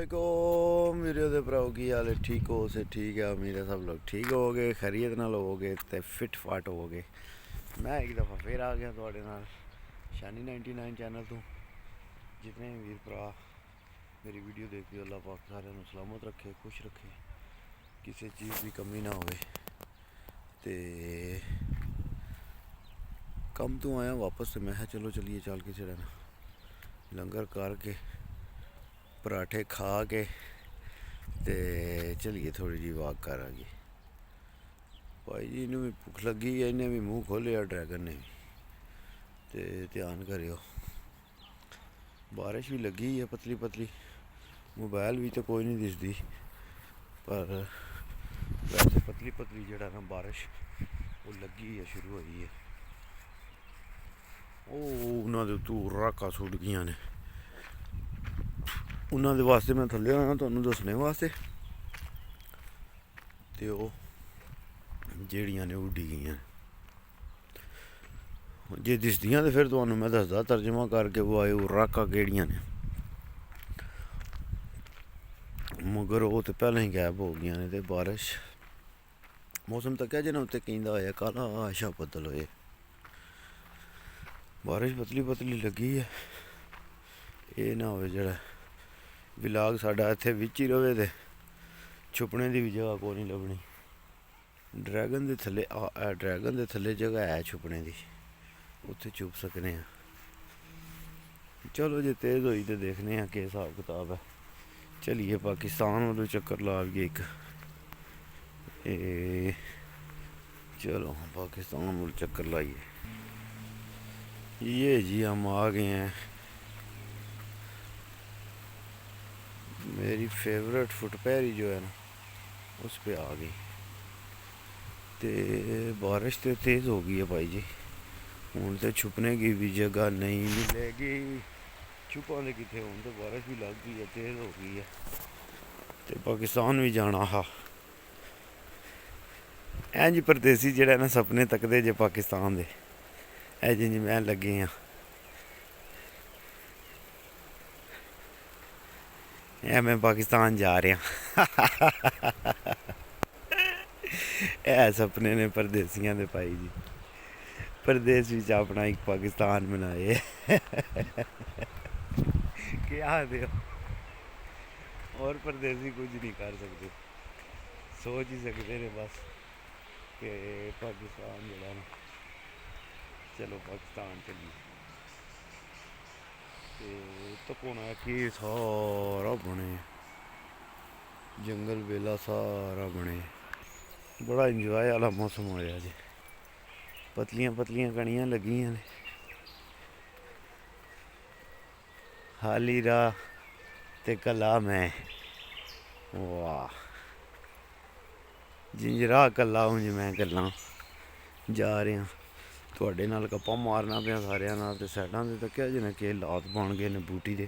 वालेकुम वीडियो दे भराओ की हाल है। ठीक हो से ठीक है। उम्मीद है सब लोग ठीक हो गए, खैरियत नाल हो गए ते फिट फाट हो गए। मैं एक दफ़ा फिर आ गया थोड़े नाल शानी 99 चैनल तो। जितने वीर भरा मेरी वीडियो देखते हो, अल्लाह पाक सारे सलामत रखे, खुश रखे, किसी चीज़ की कमी ना होवे। ते कम तो आया वापस, तो मैं चलो चलिए चल के चढ़ना लंगर करके पराठे खा के ते चलिए थोड़ी जी वाक कर आ गई। भाई जी इन्हें भी भुख लगी है, इन्हें भी मुँह खोलिया ड्रैगन ने भी। ते ध्यान करियो, बारिश भी लगी है पतली पतली, मोबाइल भी तो कोई नहीं दिसदी, पर वैसे पतली पतली जड़ा ना बारिश वो लगी है, शुरू हुई है। उन्होंने तू राका सुट गई ने, उन्होंने वास्ते मैं थल्ले आया तुहानू दसने वास्ते। ते ओह जेड़ियां ने उड्डी गई जे दिसदियां तो फिर तुहानू मैं दसदा तर्जमा करके वो आए राका केड़ियां ने, मगर वो तो पहले ही गैब हो गई ने। ते बारिश मौसम तक जना उत्ते कहता होया काला आशा बदल होए, बारिश पतली पतली लगी है। ये ना हो जड़ा विलाग साडा इत्थे विच ही रवे ते छुपने की भी जगह को नहीं लभनी। ड्रैगन दे थल्ले जगह है छुपने की, उत्थे छुप सकने हैं। चलो जे तेज़ होई तो देखने हैं कि हिसाब किताब है। चलिए पाकिस्तान वालों चक्कर ला गए एक, चलो पाकिस्तान वालों चक्कर लाइए। ये जी हम आ गए हैं मेरी फेवरेट फुटपैरी जो है ना उस पे आ गई। ते बारिश तो तेज़ हो गई है भाई जी, हूँ तो छुपने की भी जगह नहीं मिलेगी। छुपा दे कितने हूँ तो बारिश भी लग गई है, तेज़ हो गई है। तो पाकिस्तान भी जाना हा इंज परदेसी जड़ा ना सपने तकते जे पाकिस्तान दे, ऐ जिंज मैं लगे हाँ ऐ मैं पाकिस्तान जा रहा ऐ सपने ने परदेसियां दे भाई जी, परदेस विच अपना एक पाकिस्तान बनाए क्या आखदे हो, और परदेसी कुछ नहीं कर सकते, सोच ही सकते ने बस कि पाकिस्तान जड़ा ना, चलो पाकिस्तान चलिए। तो कोना कि सारा बने जंगल बेला सारा बने, बड़ा इंजॉय आह्ला मौसम होया जी। पतलियां पतलियां कणियां लगियां ने, हाली राह ते कला मैं, वाह जिंज राह कला उंज मैं गल्लां जा रहा। थोड़े नाल गप्पां मारना पिया सारिਆਂ ਨਾਲ, ਤੇ ਸਾਈਡਾਂ ਤੇ ਤੱਕਿਆ ਜਿਹਨੇ ਕਿ ਲਾਤ ਬਣ ਗਏ ਨੇ ਬੂਟੀ ਦੇ।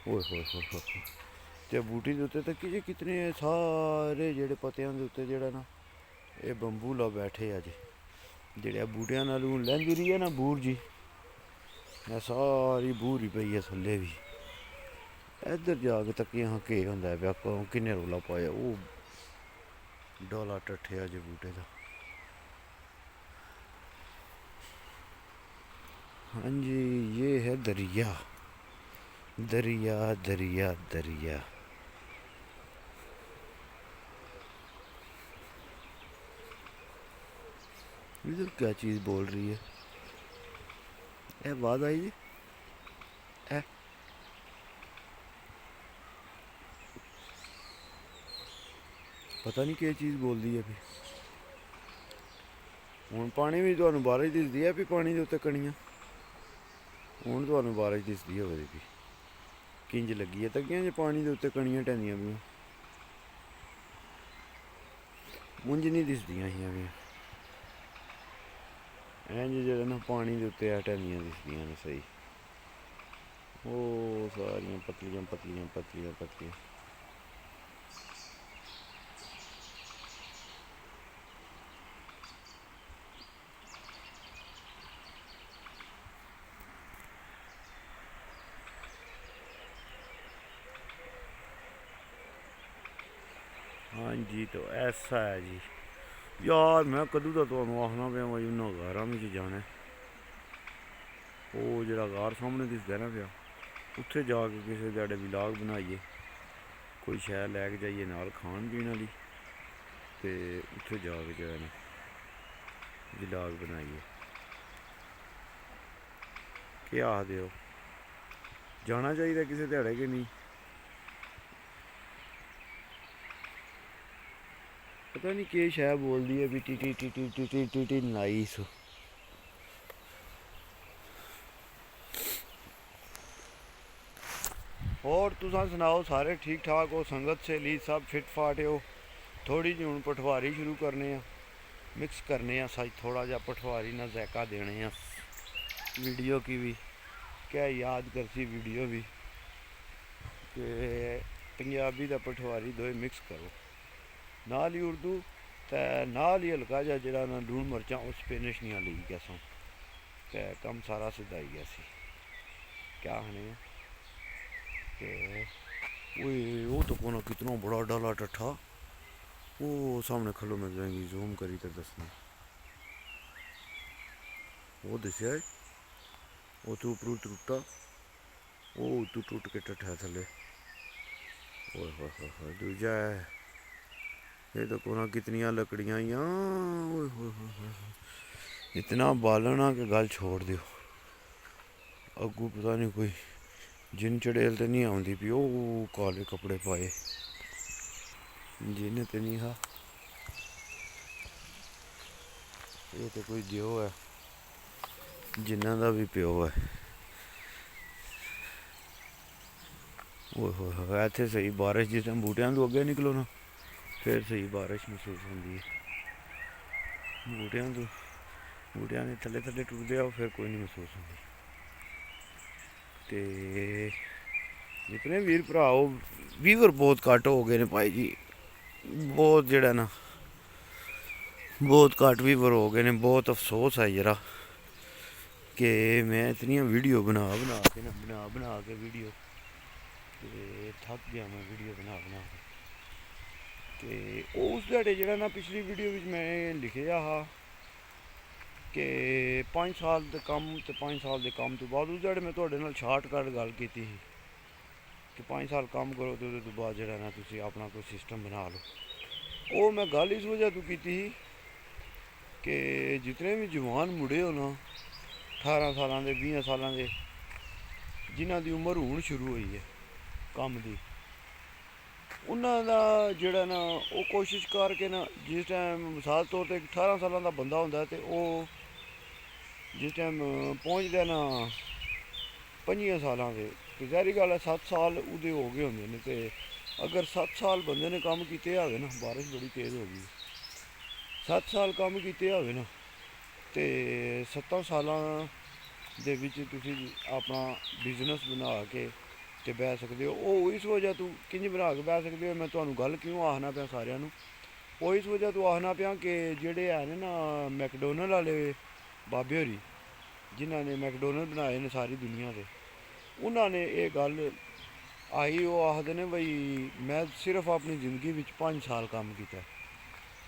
ਓਏ ਹੋਏ ਹੋਏ ਹੋਏ, ਤੇ ਬੂਟੀ ਦੇ ਉੱਤੇ ਤੱਕੀ ਜੇ ਕਿਤਨੇ ਸਾਰੇ ਜਿਹੜੇ ਪੱਤਿਆਂ ਦੇ ਉੱਤੇ ਜਿਹੜਾ ਨਾ ਇਹ ਬੰਬੂ ਲਾ ਬੈਠੇ ਆ ਜੀ, ਜਿਹੜੇ ਬੂਟਿਆਂ ਨਾਲ ਹੁਣ ਲਹਿੰਦੀ ਰਹੀ ਹੈ ਨਾ ਬੂਰ ਜੀ, ਇਹ ਸਾਰੀ ਬੂਰ ਹੀ ਪਈ ਹੈ ਥੱਲੇ ਵੀ। ਇੱਧਰ ਜਾ ਕੇ ਤੱਕੀ ਹਾਂ ਘੇ ਹੁੰਦਾ ਪਿਆ, ਕਿੰਨੇ ਰੌਲਾ ਪਾਇਆ, ਉਹ ਡੋਲਾ ਟੱਠਿਆ ਜੇ ਬੂਟੇ ਦਾ। हाँ जी ये है दरिया, दरिया दरिया दरिया। इधर क्या चीज़ बोल रही है, ए आवाज़ आई जी, ए पता नहीं क्या चीज़ बोल दी है भी। हूँ पानी भी तुहानू बारिश दिसदी है भी, पानी के उत्ते कणियां हूँ तुहानू बारिश दिसदी होवे भी किंज लगी है तगियां जे पानी के उत्ते कणियां टैंदियां पियां, उंज नहीं दिसदियां हियां भी, इंज जेह्ड़ा ना पानी के उत्ते टैंदियां दिसदियां ने सही। ओह सारियां पतलियां पतलियां पतलियां पतलियां। हाँ जी, तो ऐसा है जी। यार मैं कदू का तुहानू आखना पिया भाई उन्होंने गारां में जाना है। वो जरा गार सामने दिसदा ना पिया, उत्थे जाके किसी ध्याड़े विलाग बनाइए, कोई शै लैके जाइए नाल खान पीन वाली, ते उत्थे जाके जो है ना विलाग बनाइए। क्या आखदे हो, जाना चाहिए किसी ध्याड़े कि नहीं? पता नहीं केह् शै बोलदी है भी T T T T T T T T nice. और तुसां सनाओ, सारे ठीक ठाक हो? संगत सहेली सब फिट फाट हो? थोड़ी जी हूँ पठवारी शुरू करने मिक्स करने सच थोड़ा जा पठवारी ना जैका देने वीडियो की भी, क्या याद करसी वीडियो भी कि पंजाबी दा पठवारी दोए मिक्स करो, नाल ही उर्दू ते नाल ही हल्का जा जरा ना लून मर्चां उस स्पेनिश नहीं ली गया सो, ते कम सारा सिद्धा ही गया सी। क्या आखने कि वो तो कोना कितना बड़ा डाला टट्ठा, वो सामने खलो मैं जाएंगी जूम करी तो दसना, वो दिसया वो तो उपरू टुटा, वो तू टुट के टट्ठा थले। ओए होए होए होए, दूजा है ये तो कोना कितनियां लकड़ियां ही, ओए होए होए होए, इतना बालना कि गल छोड़ दियो। अगू पता नहीं कोई जिन चड़ेल तो नहीं आती पी, ओ काले कपड़े पाए जिन तो नहीं हा, ये तो कोई दियो है जिन्ना दा भी प्यो है। ओए होए होए, इत्थे सही बारिश जिस टाइम बूटियां तो अगे निकलो ना फिर सही बारिश महसूस होती है। बूटियां ने थले थले टुटदे आओ फिर कोई नहीं महसूस होती। ते जितने वीर भरा वीवर बहुत घट हो गए ने भाई जी, बहुत जड़ा ना बहुत घट वीवर हो गए ने। बहुत अफसोस है जरा कि मैं इतनियां वीडियो बना बना के वीडियो ते थक गया मैं वीडियो बना के। ते उस ध्याड़े जड़ा ना पिछली वीडियो में मैं लिखेआ हा कि 5 साल के कम तो 5 साल के कम तो बाद उस ध्याड़े मैं तुहाडे नाल शार्टकट गल कीती ही कि 5 साल कम करो तो उहदे बाद जड़ा ना तुसी अपना कोई सिस्टम बना लो। वो मैं गल इस वजह तो की थी कि जितने भी जवान मुड़े हो ना 18 साल के 20 साल के जिन्हों की उम्र हूँ शुरू हुई है कम की, उन्हों का जोड़ा ना वो कोशिश करके ना जिस टाइम मिसाल तौर पर 18 साल का बंदा होंगे तो वह जिस टाइम पहुँचता ना 25 साल के तो जहरी गल है 7 साल वो हो गए होंगे ने। तो अगर 7 साल बंदे ने कम किए हो ना, बारिश बड़ी तेज़ हो गई, 7 साल कम किए हो ना तो 7 सालों दे विच तुसी अपना बिजनेस बना के ते बह सकते हो। वो इस वजह तो किंज बना के बह सकते हो, मैं तुहानू गल क्यों आखना पिया सारिਆਂ ਨੂੰ, वो इस वजह तो आखना पिया कि जेड़े है ना मैकडोनल्ड वाले बाबे होरी जिन्हों ने मैकडोनल्ड बनाए ने सारी दुनिया के, उन्होंने ये गल आई वो आखते ने बई मैं सिर्फ अपनी ज़िंदगी में 5 साल कम किया,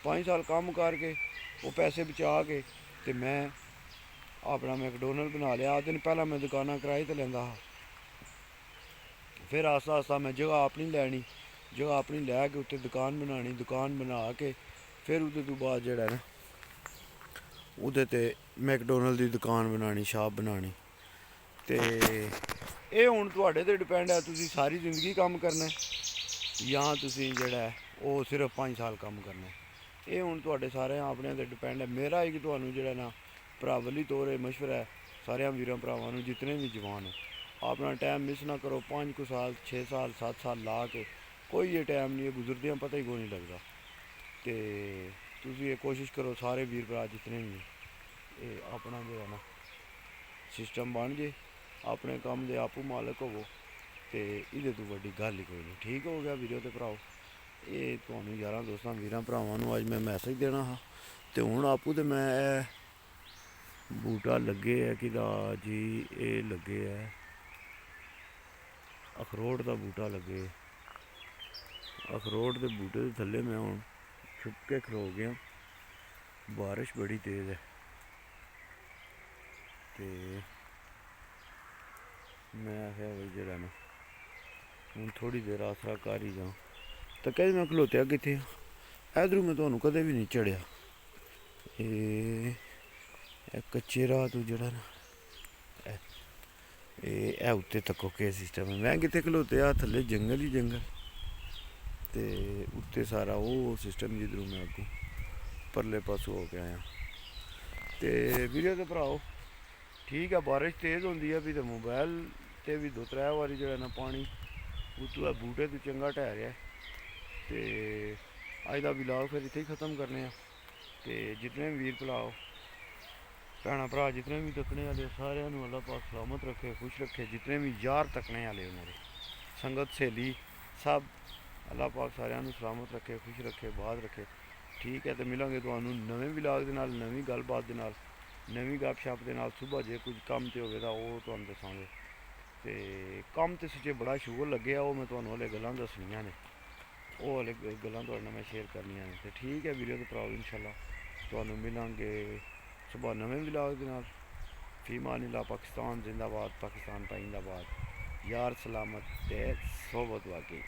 5 साल कम करके वो पैसे बचा के ते मैं अपना मैकडोनल्ड बना लिया। दिन पहला मैं दुकाना कराई तो लेंदा हा, फिर आस्ता आस्ता मैं जगह अपनी लैनी, जगह अपनी लैके उत्ते दुकान बनानी, दुकान बना के फिर उहदे तो बाद जेह्ड़ा ना उहदे ते मैकडोनल्ड की दुकान बनानी, शॉप बनानी। ते एह् हुण तुहाडे ते डिपेंड है तुसीं सारी जिंदगी कम्म करना जां तुसीं जेह्ड़ा है ओह् सिर्फ 5 साल कम्म करना। एह् हुण तुहाडे सारें अपने ते डिपेंड है। मेरा इक तुहानू जेह्ड़ा ना भरावली तौर पर मशवरा है सारे वीरां भरावां नू जितने भी जवान हो, अपना टाइम मिस ना करो। 5 साल 6 साल 7 साल ला के कोई ये टाइम नहीं है गुजरदियां पता ही कोई नहीं लगता। तो तुसीं ये कोशिश करो सारे वीर भरा जितने भी ये अपना जो है ना सिस्टम बन जे, अपने कम दे आपू मालक होवो ते इहदे तो वड्डी गल ही कोई नहीं। ठीक हो गया वीरो ते भराओ, ये तुहानू यारां दोस्तां वीरां भरावां नू अज मैं मैसेज देना हा। ते हुण आपू ते मैं बूटा लगे है कि जी ये लगे है अखरोट का बूटा लगे, अखरोट के बूटे के थले मैं हूँ छुप के खलो गया। बारिश बड़ी तेज़ है तो मैं आखिया भाई जरा ना हूँ थोड़ी देर आसरा कर ही जाऊँ। तो कह मैं खलोत्या कितने इधरों मैं तुम्हें कदे भी नहीं चढ़िया। कच्चे राह तो जरा ना ये उत्ते तको के सिस्टम है। मैं कितने खलोत्या थले जंगल ही जंगल तो उत्ते सारा वो सिस्टम जिधरों मैं अगों परले पासों हो के आया। तो वीरे तो भराओ ठीक है बारिश तेज़ होंगी है भी तो मोबाइल ते भी 2-3 बारी जो है ना पानी उतू बूटे तो चंगा ढह रहा है। तो अज का व्लॉग फिर इत्थे ही ख़त्म करने तो जितने भी वीर भलाओ भैन भरा जितने भी तकने वाले सारे अल्लाह पाक सलामत रखे खुश रखे। जितने भी यार तकने वाले उन्होंने संगत सहेली सब अल्लाह पाक सारे सलामत रखे खुश रखे बात रखे। ठीक है तो मिलेंगे तो नवे व्लॉग के नाल नवी गलबात के नाल नवी गपशप के नाल। सुबह जे कुछ काम तो होवे वो तुहानूं दसांगे तो काम तो सच्चे बड़ा शुगर लगे वो मैं तुहानूं हले गल्लां दसनियां ने वो हले गल्लां तुहाडे नाल मैं शेयर करनियां ने। तो ठीक है वीडियो तो भराओ इंशाअल्लाह तुहानूं मिलांगे सुबह नवे व्लॉग के नाल। फी मानिल्लाह पाकिस्तान जिंदाबाद पाकिस्तान पाइंदाबाद यार सलामत ते सोबत वाकई।